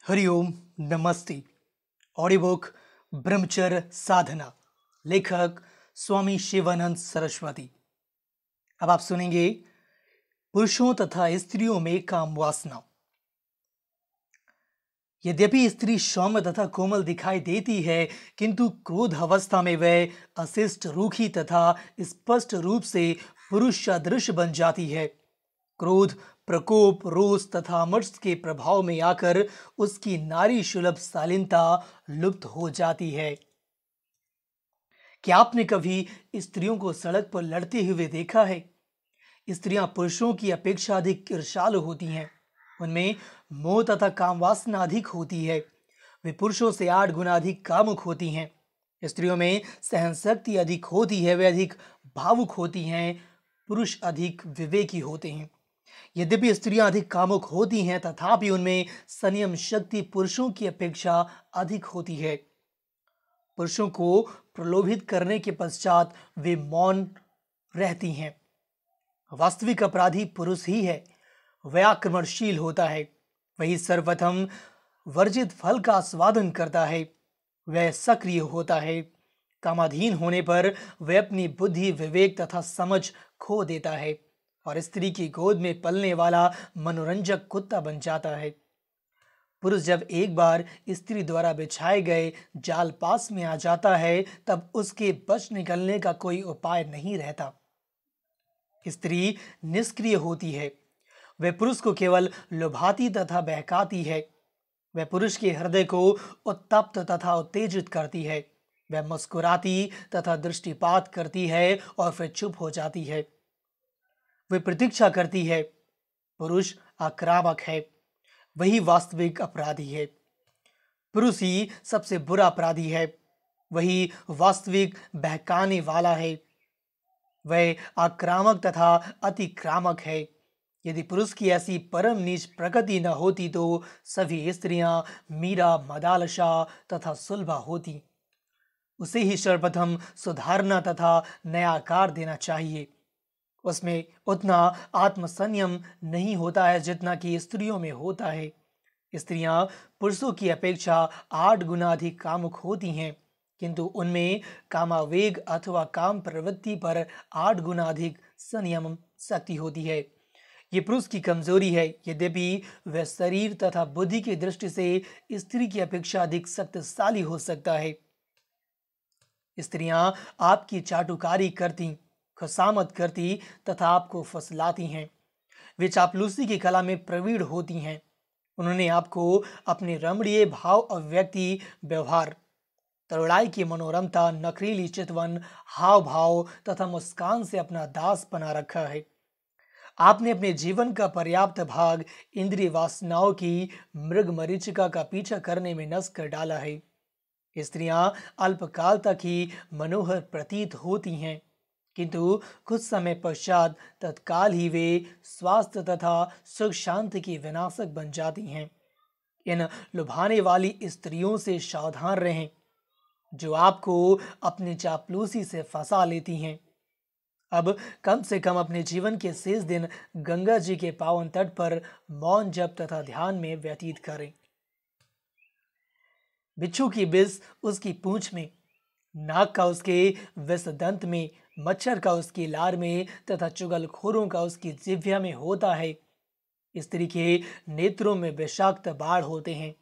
हरिओम नमस्ते। Audio book ब्रह्मचर्य साधना, लेखक स्वामी शिवानंद सरस्वती। अब आप सुनेंगे पुरुषों तथा स्त्रियों में काम वासना। यद्यपि स्त्री सौम्य तथा कोमल दिखाई देती है, किंतु क्रोध अवस्था में वह अशिष्ट, रूखी तथा स्पष्ट रूप से पुरुष सदृश बन जाती है। क्रोध, प्रकोप, रोष तथा अमर्ष के प्रभाव में आकर उसकी नारी सुलभ शालीनता लुप्त हो जाती है। क्या आपने कभी स्त्रियों को सड़क पर लड़ते हुए देखा है? स्त्रियां पुरुषों की अपेक्षा अधिक ईर्ष्यालु होती हैं। उनमें मोह तथा काम वासना अधिक होती है। वे पुरुषों से 8 गुना अधिक कामुक होती हैं। स्त्रियों में सहन शक्ति अधिक होती है। वे अधिक भावुक होती हैं। पुरुष अधिक विवेकी होते हैं। यद्यपि स्त्रियां अधिक कामुक होती हैं, तथापि उनमें संयम शक्ति पुरुषों की अपेक्षा अधिक होती है। पुरुषों को प्रलोभित करने के पश्चात वे मौन रहती हैं। वास्तविक अपराधी पुरुष ही है। वह आक्रमणशील होता है। वही सर्वप्रथम वर्जित फल का आस्वादन करता है। वह सक्रिय होता है। कामाधीन होने पर वह अपनी बुद्धि, विवेक तथा समझ खो देता है और स्त्री की गोद में पलने वाला मनोरंजक कुत्ता बन जाता है। पुरुष जब एक बार स्त्री द्वारा बिछाए गए जाल पास में आ जाता है, तब उसके बच निकलने का कोई उपाय नहीं रहता। स्त्री निष्क्रिय होती है। वह पुरुष को केवल लुभाती तथा बहकाती है। वह पुरुष के हृदय को उत्तप्त तथा उत्तेजित करती है। वह मुस्कुराती तथा दृष्टिपात करती है और फिर चुप हो जाती है। वह प्रतीक्षा करती है। पुरुष आक्रामक है। वही वास्तविक अपराधी है। पुरुष ही सबसे बुरा अपराधी है। वही वास्तविक बहकाने वाला है। वह आक्रामक तथा अतिक्रामक है। यदि पुरुष की ऐसी परम नीच प्रकृति न होती तो सभी स्त्रियां मीरा, मदालसा तथा सुलभा होती। उसे ही सर्वप्रथम सुधारना तथा नया आकार देना चाहिए। उसमें उतना आत्मसंयम नहीं होता है जितना कि स्त्रियों में होता है। स्त्रियां पुरुषों की अपेक्षा 8 गुना अधिक कामुक होती हैं, किंतु उनमें कामावेग अथवा काम प्रवृत्ति पर 8 गुना अधिक संयम शक्ति होती है। ये पुरुष की कमजोरी है। यद्यपि वह शरीर तथा बुद्धि की दृष्टि से स्त्री की अपेक्षा अधिक शक्तिशाली हो सकता है। स्त्रियां आपकी चाटुकारी करती, खुशामद करती तथा आपको फुसलाती हैं। वे चापलूसी की कला में प्रवीण होती हैं। उन्होंने आपको अपने रमणीय भाव, अभिव्यक्ति, व्यवहार, तरुणाई की मनोरमता, नखरीली चितवन, हाव भाव तथा मुस्कान से अपना दास बना रखा है। आपने अपने जीवन का पर्याप्त भाग इंद्रिय वासनाओं की मृग मरीचिका का पीछा करने में नष्ट कर डाला है। स्त्रियां अल्पकाल तक ही मनोहर प्रतीत होती हैं, किंतु कुछ समय पश्चात तत्काल ही वे स्वास्थ्य तथा सुख शांति की विनाशक बन जाती हैं। इन लुभाने वाली स्त्रियों से सावधान रहें, जो आपको अपनी चापलूसी से फंसा लेती हैं। अब कम से कम अपने जीवन के शेष दिन गंगा जी के पावन तट पर मौन जप तथा ध्यान में व्यतीत करें। बिच्छू की विष उसकी पूंछ में, नाग का उसके विष दंत में, मच्छर का उसकी लार में तथा चुगलखोरों का उसकी जिह्वा में होता है। स्त्री के नेत्रों में विषाक्त बाढ़ होते हैं।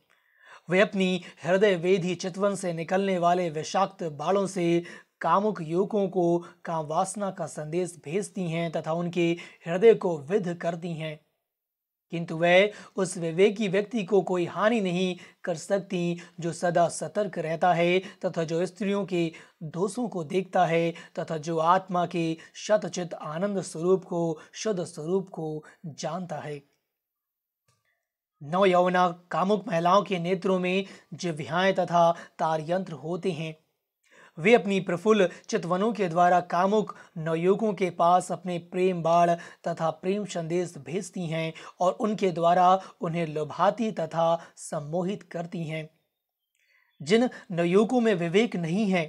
वे अपनी हृदय वेधी चितवन से निकलने वाले विषाक्त बाणों से कामुक युवकों को काम वासना का संदेश भेजती हैं तथा उनके हृदय को विद्ध करती हैं, किंतु वह उस विवेकी व्यक्ति को कोई हानि नहीं कर सकती जो सदा सतर्क रहता है तथा जो स्त्रियों के दोषों को देखता है तथा जो आत्मा के शतचित आनंद स्वरूप को, शुद्ध स्वरूप को जानता है। नव यौवना कामुक महिलाओं के नेत्रों में जिह्वाएं तथा तारयंत्र होते हैं। वे अपनी प्रफुल्ल चितवनों के द्वारा कामुक नवयुवकों के पास अपने प्रेम बाण तथा प्रेम संदेश भेजती हैं और उनके द्वारा उन्हें लुभाती तथा सम्मोहित करती हैं। जिन नवयुवकों में विवेक नहीं है,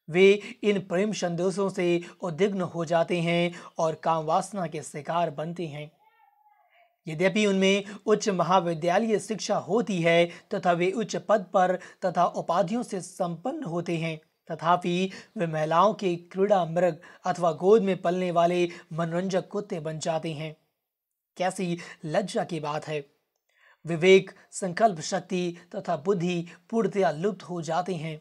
वे इन प्रेम संदेशों से उद्विग्न हो जाते हैं और काम वासना के शिकार बनते हैं। यद्यपि उनमें उच्च महाविद्यालयीय शिक्षा होती है तथा वे उच्च पद पर तथा उपाधियों से संपन्न होते हैं, तथापि वे महिलाओं के क्रीड़ा मृग अथवा गोद में पलने वाले मनोरंजक कुत्ते बन जाते हैं। कैसी लज्जा की बात है। विवेक, संकल्प शक्ति तथा बुद्धि पूर्णतया लुप्त हो जाते हैं।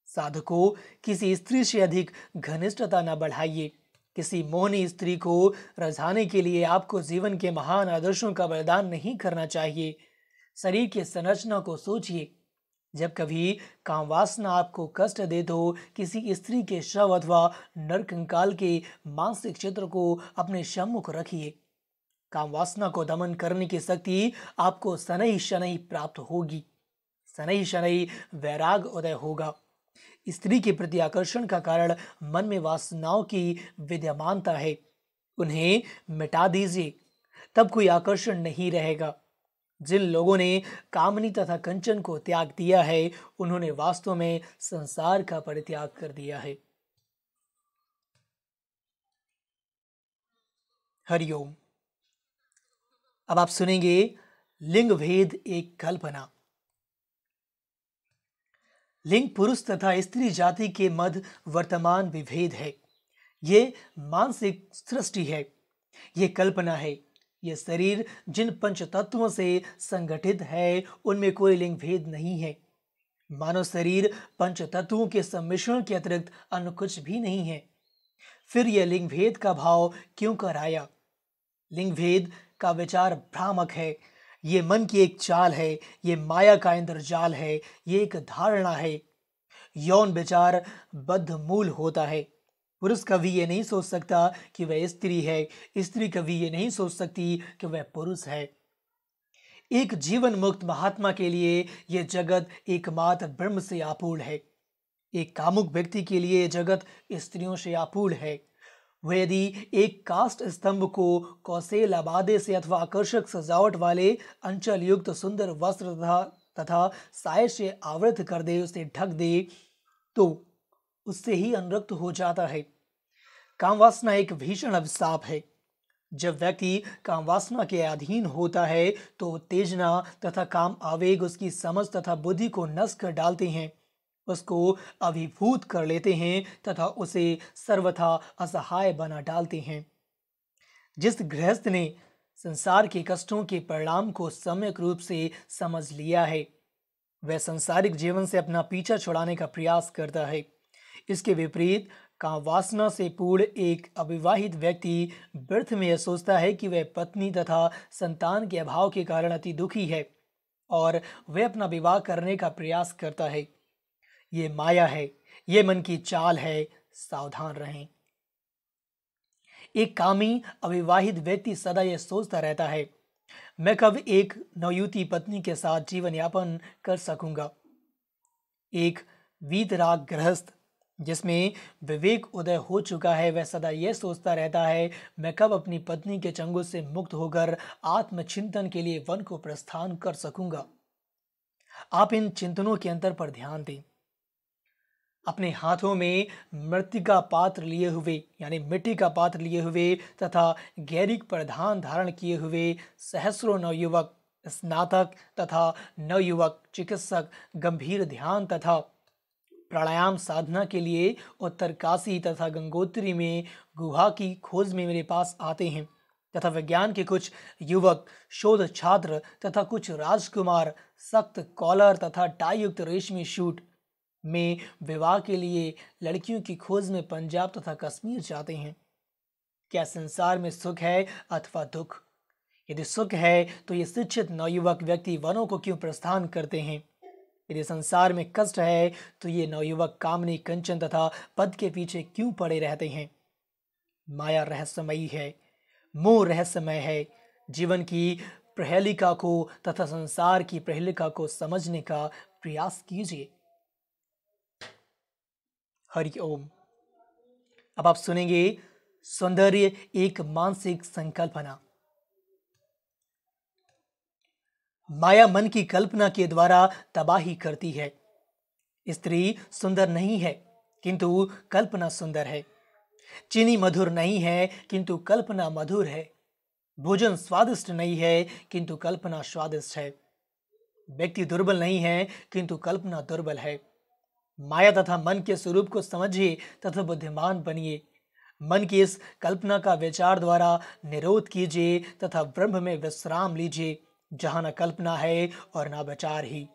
साधकों, किसी स्त्री से अधिक घनिष्ठता न बढ़ाइए। किसी मोहनी स्त्री को रझाने के लिए आपको जीवन के महान आदर्शों का बलिदान नहीं करना चाहिए। शरीर की संरचना को सोचिए। जब कभी कामवासना आपको कष्ट दे तो किसी स्त्री के शव अथवा नरकंकाल के मानसिक चित्र को अपने सम्मुख रखिए। कामवासना को दमन करने की शक्ति आपको शनैः शनैः प्राप्त होगी। शनैः शनैः वैराग उदय होगा। स्त्री के प्रति आकर्षण का कारण मन में वासनाओं की विद्यमानता है। उन्हें मिटा दीजिए, तब कोई आकर्षण नहीं रहेगा। जिन लोगों ने कामनी तथा कंचन को त्याग दिया है, उन्होंने वास्तव में संसार का परित्याग कर दिया है। हरिओम। अब आप सुनेंगे लिंग भेद एक कल्पना। लिंग पुरुष तथा स्त्री जाति के मध्य वर्तमान विभेद है। ये मानसिक सृष्टि है, ये कल्पना है। ये शरीर जिन पंच तत्वों से संगठित है, उनमें कोई लिंग भेद नहीं है। मानव शरीर पंच तत्वों के सम्मिश्रण के अतिरिक्त अन्य कुछ भी नहीं है। फिर यह लिंग भेद का भाव क्यों कर आया? लिंग भेद का विचार भ्रामक है। ये मन की एक चाल है, ये माया का इंद्रजाल है, ये एक धारणा है। यौन विचार बद्ध मूल होता है। पुरुष कभी ये नहीं सोच सकता कि वह स्त्री है, स्त्री कभी ये नहीं सोच सकती कि वह पुरुष है। एक जीवन मुक्त महात्मा के लिए यह जगत एकमात्र ब्रह्म से आपूर्ण है। एक कामुक व्यक्ति के लिए यह जगत स्त्रियों से आपूर्ण है। वह यदि एक काष्ठ स्तंभ को कौशेल आबादे से अथवा आकर्षक सजावट वाले अंचल युक्त सुंदर वस्त्र तथा साय से आवृत कर दे, उसे ढक दे, तो उससे ही अनुरक्त हो जाता है। कामवासना एक भीषण अभिशाप है। जब व्यक्ति कामवासना के अधीन होता है तो उत्तेजना तथा काम आवेग उसकी समझ तथा बुद्धि को नष्ट कर डालते हैं, उसको अभिभूत कर लेते हैं तथा उसे सर्वथा असहाय बना डालते हैं। जिस गृहस्थ ने संसार के कष्टों के परिणाम को सम्यक रूप से समझ लिया है, वह सांसारिक जीवन से अपना पीछा छुड़ाने का प्रयास करता है। इसके विपरीत कामवासना से पूर्ण एक अविवाहित व्यक्ति व्यर्थ में यह सोचता है कि वह पत्नी तथा संतान के अभाव के कारण अति दुखी है और वह अपना विवाह करने का प्रयास करता है। ये माया है, ये मन की चाल है, सावधान रहें। एक कामी अविवाहित व्यक्ति सदा यह सोचता रहता है, मैं कब एक नवयुवती पत्नी के साथ जीवन यापन कर सकूंगा। एक वीतराग गृहस्थ जिसमें विवेक उदय हो चुका है, वह सदा यह सोचता रहता है, मैं कब अपनी पत्नी के चंगुल से मुक्त होकर आत्मचिंतन के लिए वन को प्रस्थान कर सकूंगा। आप इन चिंतनों के अंतर पर ध्यान दें। अपने हाथों में मृतिका पात्र लिए हुए यानी मिट्टी का पात्र लिए हुए तथा गैरिक परिधान धारण किए हुए सहस्रों नवयुवक, स्नातक तथा नवयुवक चिकित्सक गंभीर ध्यान तथा प्राणायाम साधना के लिए उत्तरकाशी तथा गंगोत्री में गुहा की खोज में मेरे पास आते हैं तथा विज्ञान के कुछ युवक शोध छात्र तथा कुछ राजकुमार सख्त कॉलर तथा टाई युक्त रेशमी शूट में विवाह के लिए लड़कियों की खोज में पंजाब तथा कश्मीर जाते हैं। क्या संसार में सुख है अथवा दुख? यदि सुख है तो ये शिक्षित नवयुवक व्यक्ति वनों को क्यों प्रस्थान करते हैं? यदि संसार में कष्ट है तो ये नवयुवक कामनी, कंचन तथा पद के पीछे क्यों पड़े रहते हैं? माया रहस्यमयी है, मोह रहस्यमय है। जीवन की प्रहेलिका को तथा संसार की प्रहेलिका को समझने का प्रयास कीजिए। हरि ओम। अब आप सुनेंगे सौंदर्य एक मानसिक संकल्पना। माया मन की कल्पना के द्वारा तबाही करती है। स्त्री सुंदर नहीं है किंतु कल्पना सुंदर है। चीनी मधुर नहीं है किंतु कल्पना मधुर है। भोजन स्वादिष्ट नहीं है, किंतु कल्पना स्वादिष्ट है। व्यक्ति दुर्बल नहीं है, किंतु कल्पना दुर्बल है। माया तथा मन के स्वरूप को समझिए तथा बुद्धिमान बनिए। मन की इस कल्पना का विचार द्वारा निरोध कीजिए तथा ब्रह्म में विश्राम लीजिए, जहां न कल्पना है और न विचार ही।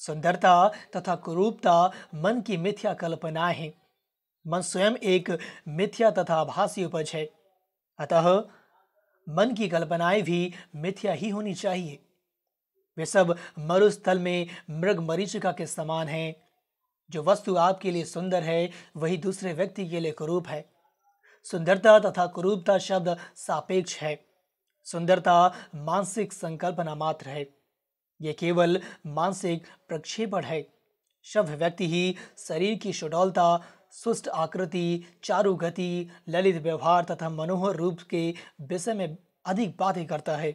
सुंदरता तथा कुरूपता मन की मिथ्या कल्पनाएं हैं। मन स्वयं एक मिथ्या तथा आभासी उपज है। अतः मन की कल्पनाएं भी मिथ्या ही होनी चाहिए। वे सब मरुस्थल में मृग मरीचिका के समान हैं। जो वस्तु आपके लिए सुंदर है, वही दूसरे व्यक्ति के लिए कुरूप है। सुंदरता तथा कुरूपता शब्द सापेक्ष है। सुंदरता मानसिक संकल्पना मात्र है। यह केवल मानसिक प्रक्षेपण है। शब्द व्यक्ति ही शरीर की सुडौलता, सुष्ट आकृति, चारु गति, ललित व्यवहार तथा मनोहर रूप के विषय में अधिक बातें करता है।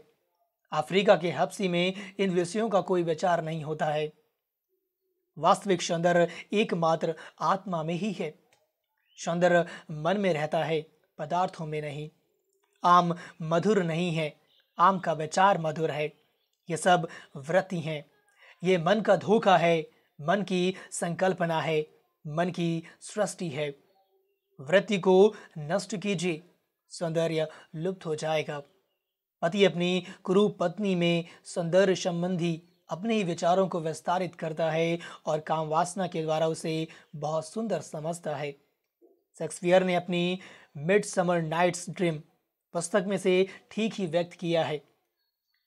अफ्रीका के हब्सी में इन विषयों का कोई विचार नहीं होता है। वास्तविक सौंदर्य एकमात्र आत्मा में ही है। सौंदर्य मन में रहता है, पदार्थों में नहीं। आम मधुर नहीं है, आम का विचार मधुर है। ये सब वृत्ति हैं। ये मन का धोखा है, मन की संकल्पना है, मन की सृष्टि है। वृत्ति को नष्ट कीजिए, सौंदर्य लुप्त हो जाएगा। पति अपनी कुरूप पत्नी में सौंदर्य संबंधी अपने ही विचारों को विस्तारित करता है और काम वासना के द्वारा उसे बहुत सुंदर समझता है। शेक्सपियर ने अपनी मिड समर नाइट्स ड्रीम पुस्तक में से ठीक ही व्यक्त किया है।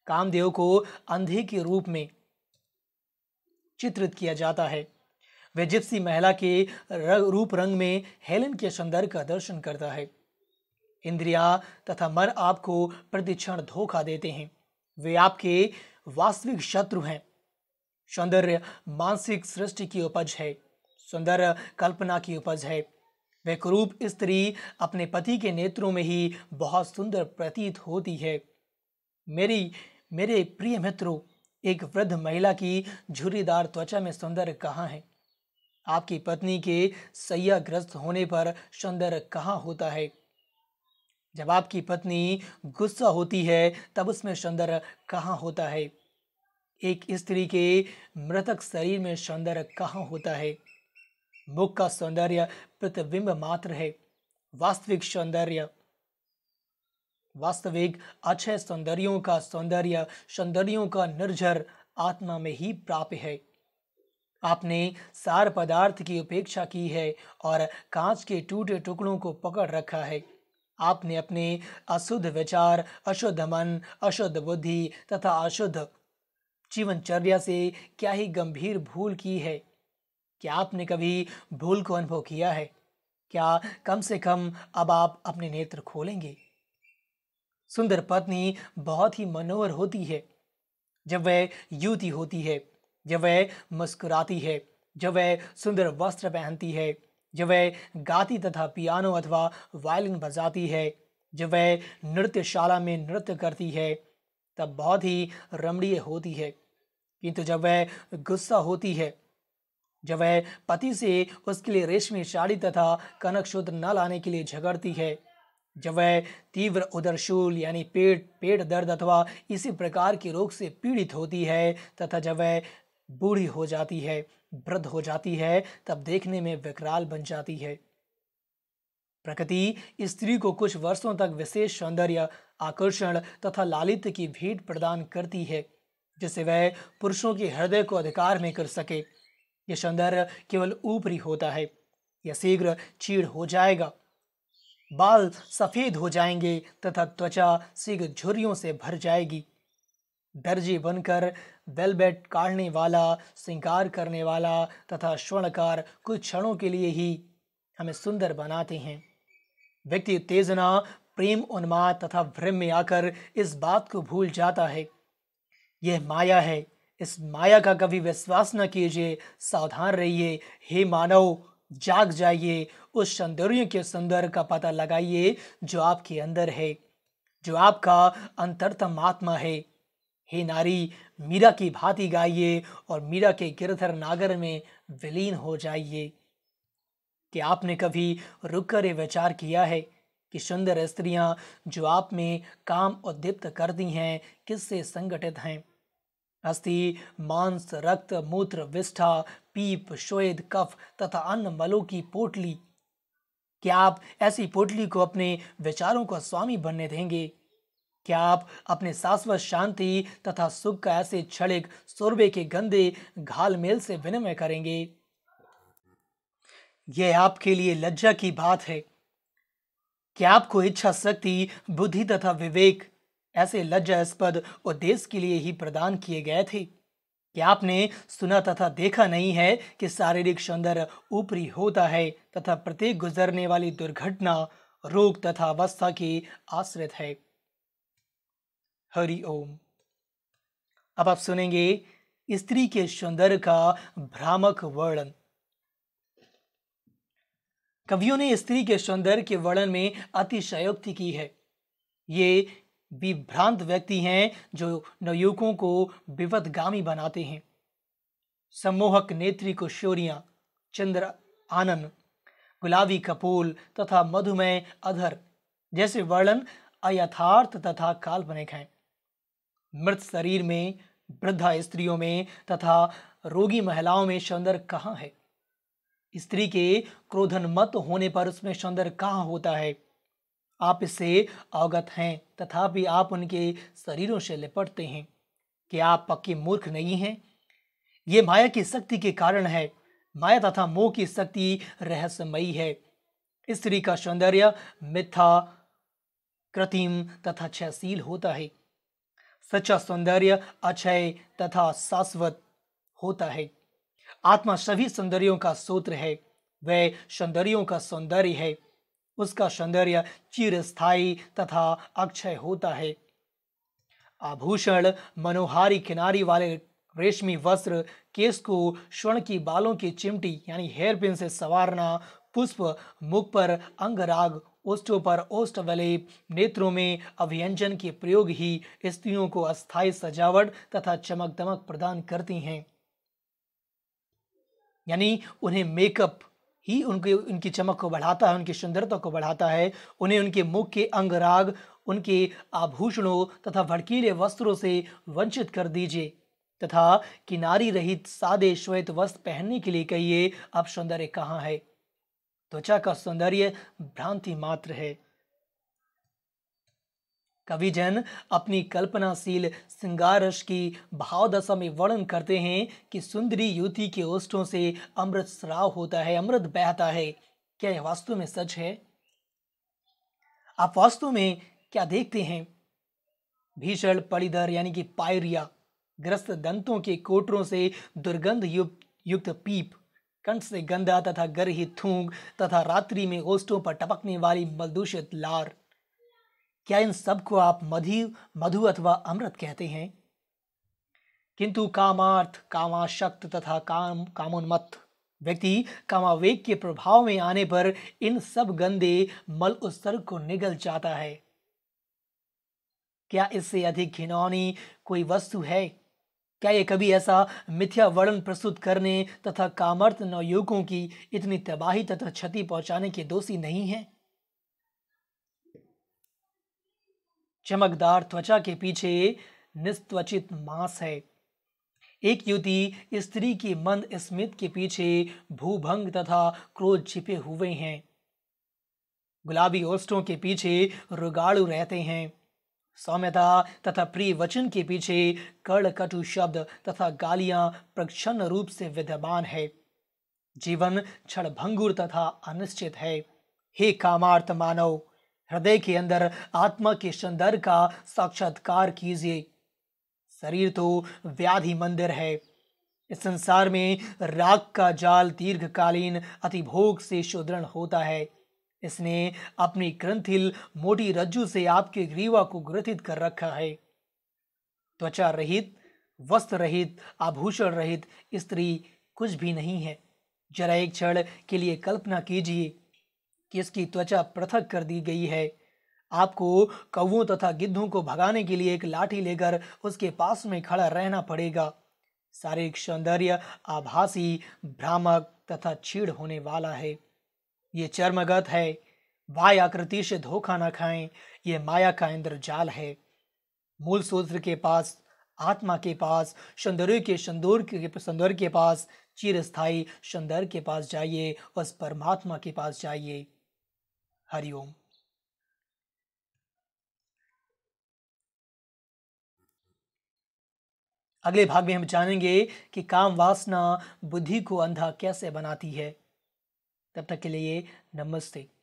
कामदेव को अंधे के रूप में चित्रित किया जाता है। वह जिप्सी महिला के रूप रंग में हेलेन के सौंदर्य का दर्शन करता है। इंद्रियां तथा मन आपको प्रतिक्षण धोखा देते हैं। वे आपके वास्तविक शत्रु हैं। सौंदर्य मानसिक सृष्टि की उपज है। सौंदर्य कल्पना की उपज है। वह कुरूप स्त्री अपने पति के नेत्रों में ही बहुत सुंदर प्रतीत होती है। मेरे प्रिय मित्रों, एक वृद्ध महिला की झुर्रीदार त्वचा में सौंदर्य कहाँ है? आपकी पत्नी के शैय्याग्रस्त होने पर सौंदर्य कहाँ होता है? जब आपकी पत्नी गुस्सा होती है, तब उसमें सौंदर्य कहाँ होता है? एक स्त्री के मृतक शरीर में सौंदर्य कहाँ होता है? मुख का सौंदर्य प्रतिबिंब मात्र है। वास्तविक अक्षय सौंदर्यों का सौंदर्यों का निर्झर आत्मा में ही प्राप्य है। आपने सार पदार्थ की उपेक्षा की है और कांच के टूटे टुकड़ों को पकड़ रखा है। आपने अपने अशुद्ध विचार, अशुद्ध मन, अशुद्ध बुद्धि तथा अशुद्ध जीवनचर्या से क्या ही गंभीर भूल की है। क्या आपने कभी भूल को अनुभव किया है? क्या कम से कम अब आप अपने नेत्र खोलेंगे? सुंदर पत्नी बहुत ही मनोहर होती है जब वह युवती होती है, जब वह मुस्कुराती है, जब वह सुंदर वस्त्र पहनती है, जब वह गाती तथा पियानो अथवा वायलिन बजाती है, जब वह नृत्यशाला में नृत्य करती है, तब बहुत ही रमणीय होती है। किंतु जब वह गुस्सा होती है, जब वह पति से उसके लिए रेशमी साड़ी तथा कनक सूत्र न लाने के लिए झगड़ती है, जब वह तीव्र उदरशूल यानी पेट दर्द अथवा इसी प्रकार के रोग से पीड़ित होती है, तथा जब वह बूढ़ी हो जाती है, वृद्ध हो जाती है, तब देखने में विकराल बन जाती है। प्रकृति स्त्री को कुछ वर्षों तक विशेष सौंदर्य, आकर्षण तथा लालित्य की भेंट प्रदान करती है, जिससे वह पुरुषों के हृदय को अधिकार में कर सके। यह सौंदर्य केवल ऊपरी होता है। यह शीघ्र चीड़ हो जाएगा, बाल सफेद हो जाएंगे तथा त्वचा शीघ्र झुर्रियों से भर जाएगी। दर्जी बनकर वेलवेट काढ़ने वाला, श्रृंगार करने वाला तथा स्वर्णकार कुछ क्षणों के लिए ही हमें सुंदर बनाते हैं। व्यक्ति उत्तेजना, प्रेम, उन्माद तथा भ्रम में आकर इस बात को भूल जाता है। यह माया है। इस माया का कभी विश्वास न कीजिए। सावधान रहिए। हे मानव, जाग जाइए। उस सौंदर्य के सौंदर्य का पता लगाइए जो आपके अंदर है, जो आपका अंतरतम आत्मा है। हे नारी, मीरा की भांति गाइए और मीरा के गिरधर नागर में विलीन हो जाइए। कि आपने कभी रुक कर ये विचार किया है कि सुंदर स्त्रियां जो आप में काम उद्दीप्त करती हैं किससे संगठित हैं। अस्थि, मांस, रक्त, मूत्र, विष्ठा, पीप, श्वेद, कफ तथा अन्य मलों की पोटली। क्या आप ऐसी पोटली को अपने विचारों का स्वामी बनने देंगे? क्या आप अपने शाश्वत शांति तथा सुख का ऐसे क्षणिक सुरभि के गंदे घालमेल से विनिमय करेंगे? यह आपके लिए लज्जा की बात है कि आपको इच्छा शक्ति, बुद्धि तथा विवेक ऐसे लज्जास्पद उद्देश्य के लिए ही प्रदान किए गए थे। क्या आपने सुना तथा देखा नहीं है कि शारीरिक सौंदर्य ऊपरी होता है तथा प्रत्येक गुजरने वाली दुर्घटना, रोग तथा अवस्था के आश्रित है। हरि ओम। अब आप सुनेंगे स्त्री के सौंदर्य का भ्रामक वर्णन। कवियों ने स्त्री के सौंदर्य के वर्णन में अतिशयोक्ति की है। ये विभ्रांत व्यक्ति हैं जो नवयुवकों को विपथगामी बनाते हैं। सम्मोहक नेत्री कुशोरियां, चंद्र आनन, गुलाबी कपोल तथा मधुमेह अधर जैसे वर्णन अयथार्थ तथा काल्पनिक हैं। मृत शरीर में, वृद्धा स्त्रियों में तथा रोगी महिलाओं में सौंदर्य कहाँ है? स्त्री के क्रोधनमत होने पर उसमें सौंदर्य कहाँ होता है? आप इससे अवगत हैं, तथापि आप उनके शरीरों से लिपटते हैं। क्या आप पक्के मूर्ख नहीं हैं? ये माया की शक्ति के कारण है। माया तथा मोह की शक्ति रहस्यमयी है। स्त्री का सौंदर्य मिथ्या, कृत्रिम तथा क्षयशील होता है। सच्चा सौंदर्य अक्षय तथा शाश्वत होता है। आत्मा सभी सौंदर्यों का सूत्र है। वह सौंदर्यों का सौंदर्य है। उसका सौंदर्य चिरस्थायी तथा अक्षय होता है। आभूषण, मनोहारी किनारी वाले रेशमी वस्त्र, केस को स्वर्ण की बालों की चिमटी यानी हेयर पिन से संवारना, पुष्प, मुख पर अंगराग, ओष्ठों पर ओष्ठवलेप, नेत्रों में अभिव्यंजन के प्रयोग ही स्त्रियों को अस्थायी सजावट तथा चमक दमक प्रदान करती हैं। यानी उन्हें मेकअप ही उनकी चमक को बढ़ाता है, उनकी सुंदरता को बढ़ाता है। उन्हें उनके मुख के अंगराग, उनके आभूषणों तथा भड़कीले वस्त्रों से वंचित कर दीजिए तथा किनारी रहित सादे श्वेत वस्त्र पहनने के लिए कहिए। अब सौंदर्य कहाँ है? त्वचा का सौंदर्य भ्रांति मात्र है। कविजन अपनी कल्पनाशील श्रृंगार रस की भावदशा में वर्णन करते हैं कि सुंदरी युवती के ओष्ठों से अमृत स्राव होता है, अमृत बहता है। क्या यह वास्तव में सच है? आप वास्तव में क्या देखते हैं? भीषण पड़ीधर यानी कि पायरिया ग्रस्त दंतों के कोटरों से दुर्गंध युक्त पीप, कंठ से गंदा तथा गर्हित थूक तथा रात्रि में ओष्ठों पर टपकने वाली मलदूषित लार। क्या इन सब को आप मधु अथवा अमृत कहते हैं? किंतु कामार्थ, कामाशक्त तथा कामोन्मत्त व्यक्ति कामावेग के प्रभाव में आने पर इन सब गंदे मल उत्सर्ग को निगल जाता है। क्या इससे अधिक घिनौनी कोई वस्तु है? क्या यह कभी ऐसा मिथ्या वर्णन प्रस्तुत करने तथा कामर्थ नवयुवकों की इतनी तबाही तथा क्षति पहुंचाने के दोषी नहीं है? चमकदार त्वचा के पीछे निस्त्वचित मांस है। एक युवती स्त्री की मंद स्मित के पीछे भूभंग तथा क्रोध छिपे हुए हैं। गुलाबी ओष्ठों के पीछे रुगाड़ू रहते हैं। सौम्यता तथा प्रिय वचन के पीछे कड़ कटु शब्द तथा गालियां प्रच्छन्न रूप से विद्यमान है। जीवन क्षणभंगुर तथा अनिश्चित है। हे कामार्थ मानव, हृदय के अंदर आत्मा के सौंदर्य का साक्षात्कार कीजिए। शरीर तो व्याधि मंदिर है। इस संसार में राग का जाल दीर्घकालीन अतिभोग से सुदृढ़ होता है। इसने अपनी ग्रंथिल मोटी रज्जु से आपके ग्रीवा को ग्रथित कर रखा है। त्वचा रहित, वस्त्र रहित, आभूषण रहित स्त्री कुछ भी नहीं है। जरा एक क्षण के लिए कल्पना कीजिए कि इसकी त्वचा पृथक कर दी गई है। आपको कौवों तथा गिद्धों को भगाने के लिए एक लाठी लेकर उसके पास में खड़ा रहना पड़ेगा। शारीरिक सौंदर्य आभासी, भ्रामक तथा छीड़ होने वाला है। ये चर्मगत है। वाय आकृति से धोखा ना खाएं, ये माया का इंद्रजाल है। मूल सूत्र के पास, आत्मा के पास, सौंदर्य के पास, चिरस्थायी सौंदर्य के पास जाइए, उस परमात्मा के पास जाइए। हरिओम। अगले भाग में हम जानेंगे कि काम वासना बुद्धि को अंधा कैसे बनाती है। तब तक के लिए नमस्ते।